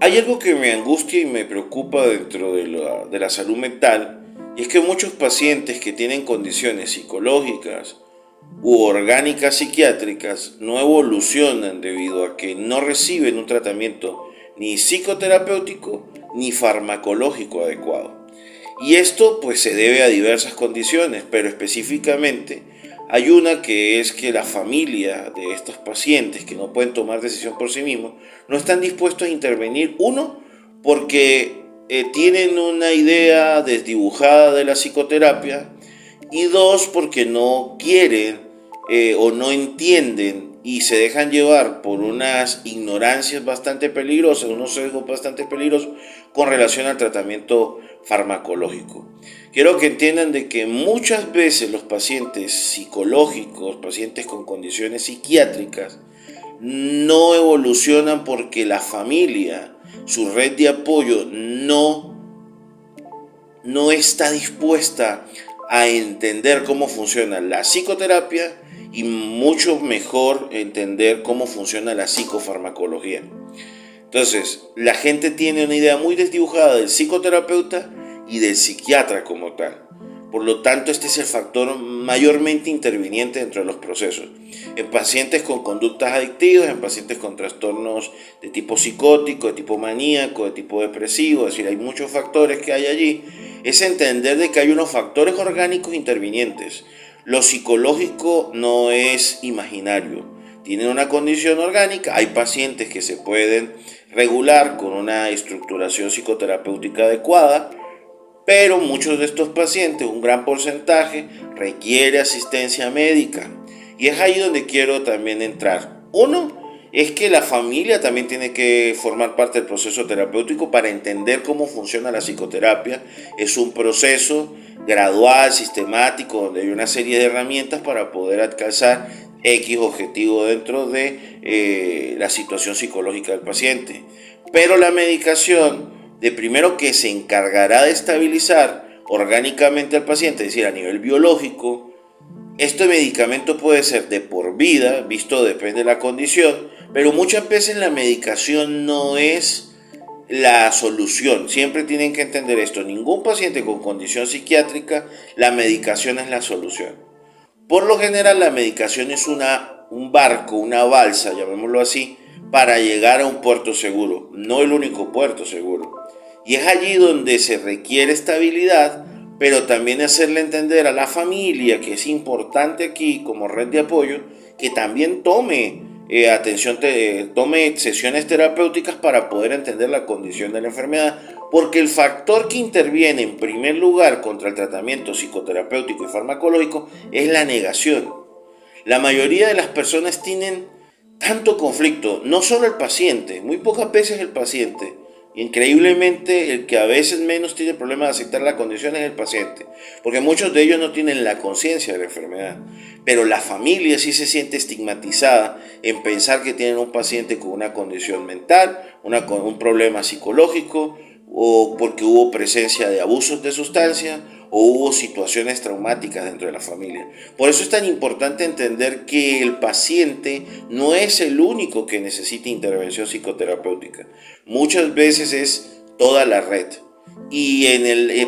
Hay algo que me angustia y me preocupa dentro de la salud mental, y es que muchos pacientes que tienen condiciones psicológicas u orgánicas psiquiátricas no evolucionan debido a que no reciben un tratamiento ni psicoterapéutico ni farmacológico adecuado. Y esto pues se debe a diversas condiciones, pero específicamente hay una que es que la familia de estos pacientes que no pueden tomar decisión por sí mismos no están dispuestos a intervenir. Uno, porque tienen una idea desdibujada de la psicoterapia, y dos, porque no quieren o no entienden y se dejan llevar por unas ignorancias bastante peligrosas, unos sesgos bastante peligrosos con relación al tratamiento farmacológico. Quiero que entiendan de que muchas veces los pacientes psicológicos, pacientes con condiciones psiquiátricas, no evolucionan porque la familia, su red de apoyo, no está dispuesta a entender cómo funciona la psicoterapia y mucho mejor entender cómo funciona la psicofarmacología. Entonces, la gente tiene una idea muy desdibujada del psicoterapeuta y del psiquiatra como tal. Por lo tanto, este es el factor mayormente interviniente dentro de los procesos. En pacientes con conductas adictivas, en pacientes con trastornos de tipo psicótico, de tipo maníaco, de tipo depresivo, es decir, hay muchos factores que hay allí. Es entender de que hay unos factores orgánicos intervinientes. Lo psicológico no es imaginario. Tienen una condición orgánica, hay pacientes que se pueden regular con una estructuración psicoterapéutica adecuada, pero muchos de estos pacientes, un gran porcentaje, requiere asistencia médica. Y es ahí donde quiero también entrar. Uno, es que la familia también tiene que formar parte del proceso terapéutico para entender cómo funciona la psicoterapia. Es un proceso gradual, sistemático, donde hay una serie de herramientas para poder alcanzar X objetivo dentro de la situación psicológica del paciente. Pero la medicación, de primero que se encargará de estabilizar orgánicamente al paciente, es decir, a nivel biológico, este medicamento puede ser de por vida, visto depende de la condición, pero muchas veces la medicación no es la solución. Siempre tienen que entender esto. Ningún paciente con condición psiquiátrica, la medicación es la solución. Por lo general, la medicación es un barco, una balsa, llamémoslo así, para llegar a un puerto seguro, no el único puerto seguro. Y es allí donde se requiere estabilidad, pero también hacerle entender a la familia, que es importante aquí como red de apoyo, que también tome sesiones terapéuticas para poder entender la condición de la enfermedad, porque el factor que interviene en primer lugar contra el tratamiento psicoterapéutico y farmacológico es la negación. La mayoría de las personas tienen tanto conflicto, no solo el paciente, muy pocas veces el paciente. Increíblemente, el que a veces menos tiene problema de aceptar la condición es el paciente, porque muchos de ellos no tienen la conciencia de la enfermedad. Pero la familia sí se siente estigmatizada en pensar que tienen un paciente con una condición mental, con un problema psicológico, o porque hubo presencia de abusos de sustancia o hubo situaciones traumáticas dentro de la familia. Por eso es tan importante entender que el paciente no es el único que necesita intervención psicoterapéutica. Muchas veces es toda la red. ¿Y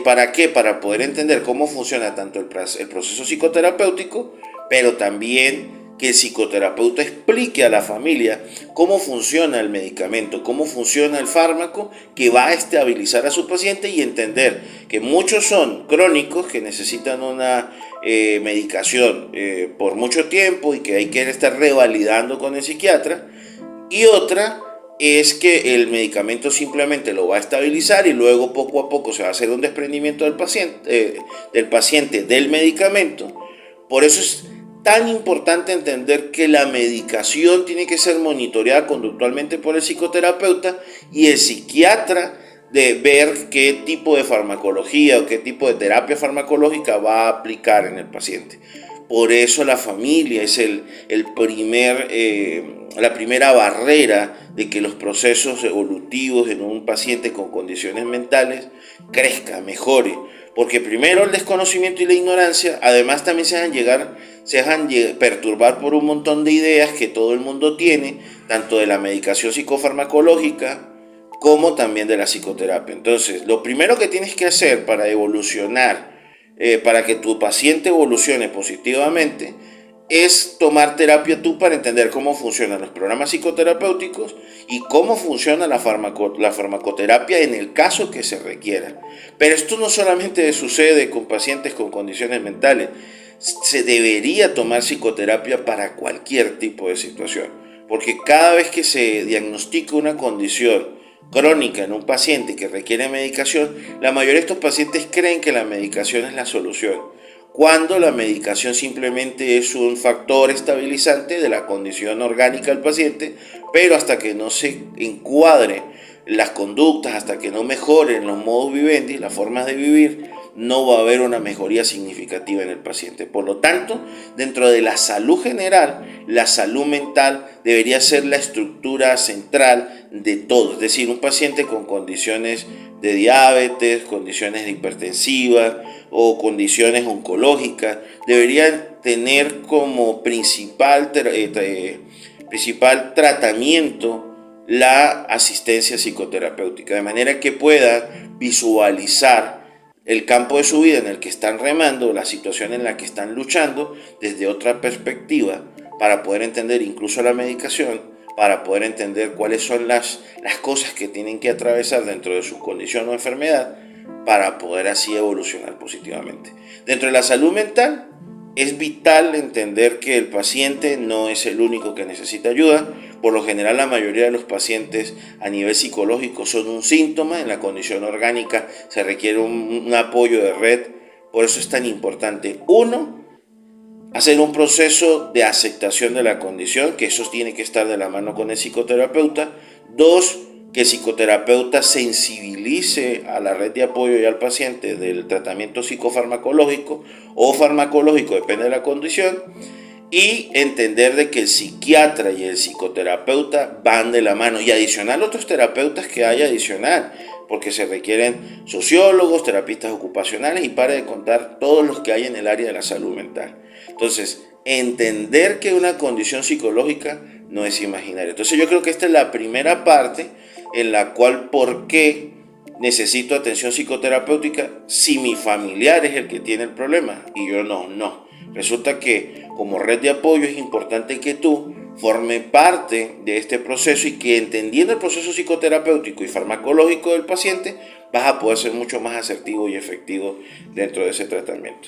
para qué? Para poder entender cómo funciona tanto el proceso psicoterapéutico, pero también que el psicoterapeuta explique a la familia cómo funciona el medicamento, cómo funciona el fármaco que va a estabilizar a su paciente, y entender que muchos son crónicos que necesitan una medicación por mucho tiempo y que hay que estar revalidando con el psiquiatra, y otra es que el medicamento simplemente lo va a estabilizar y luego poco a poco se va a hacer un desprendimiento del paciente del medicamento. Por eso es tan importante entender que la medicación tiene que ser monitoreada conductualmente por el psicoterapeuta, y el psiquiatra de ver qué tipo de farmacología o qué tipo de terapia farmacológica va a aplicar en el paciente. Por eso la familia es la primera barrera de que los procesos evolutivos en un paciente con condiciones mentales crezca, mejore. Porque primero el desconocimiento y la ignorancia, además también se dejan perturbar por un montón de ideas que todo el mundo tiene, tanto de la medicación psicofarmacológica como también de la psicoterapia. Entonces, lo primero que tienes que hacer para evolucionar, para que tu paciente evolucione positivamente, es tomar terapia tú para entender cómo funcionan los programas psicoterapéuticos y cómo funciona la farmacoterapia en el caso que se requiera. Pero esto no solamente sucede con pacientes con condiciones mentales, se debería tomar psicoterapia para cualquier tipo de situación, porque cada vez que se diagnostica una condición crónica en un paciente que requiere medicación, la mayoría de estos pacientes creen que la medicación es la solución, cuando la medicación simplemente es un factor estabilizante de la condición orgánica del paciente, pero hasta que no se encuadre las conductas, hasta que no mejoren los modus vivendi, las formas de vivir, no va a haber una mejoría significativa en el paciente. Por lo tanto, dentro de la salud general, la salud mental debería ser la estructura central de todo. Es decir, un paciente con condiciones de diabetes, condiciones hipertensivas o condiciones oncológicas deberían tener como principal tratamiento la asistencia psicoterapéutica, de manera que pueda visualizar el campo de su vida en el que están remando, la situación en la que están luchando desde otra perspectiva, para poder entender incluso la medicación, para poder entender cuáles son las cosas que tienen que atravesar dentro de su condición o enfermedad, para poder así evolucionar positivamente. Dentro de la salud mental, es vital entender que el paciente no es el único que necesita ayuda. Por lo general, la mayoría de los pacientes a nivel psicológico son un síntoma. En la condición orgánica se requiere un apoyo de red. Por eso es tan importante, uno, hacer un proceso de aceptación de la condición, que eso tiene que estar de la mano con el psicoterapeuta. Dos, que el psicoterapeuta sensibilice a la red de apoyo y al paciente del tratamiento psicofarmacológico o farmacológico, depende de la condición, y entender de que el psiquiatra y el psicoterapeuta van de la mano, y adicional otros terapeutas que haya adicional, porque se requieren sociólogos, terapistas ocupacionales y para de contar todos los que hay en el área de la salud mental. Entonces, entender que una condición psicológica no es imaginaria. Entonces yo creo que esta es la primera parte en la cual, ¿por qué necesito atención psicoterapéutica si mi familiar es el que tiene el problema y yo no? No. Resulta que como red de apoyo es importante que tú forme parte de este proceso y que, entendiendo el proceso psicoterapéutico y farmacológico del paciente, vas a poder ser mucho más asertivo y efectivo dentro de ese tratamiento.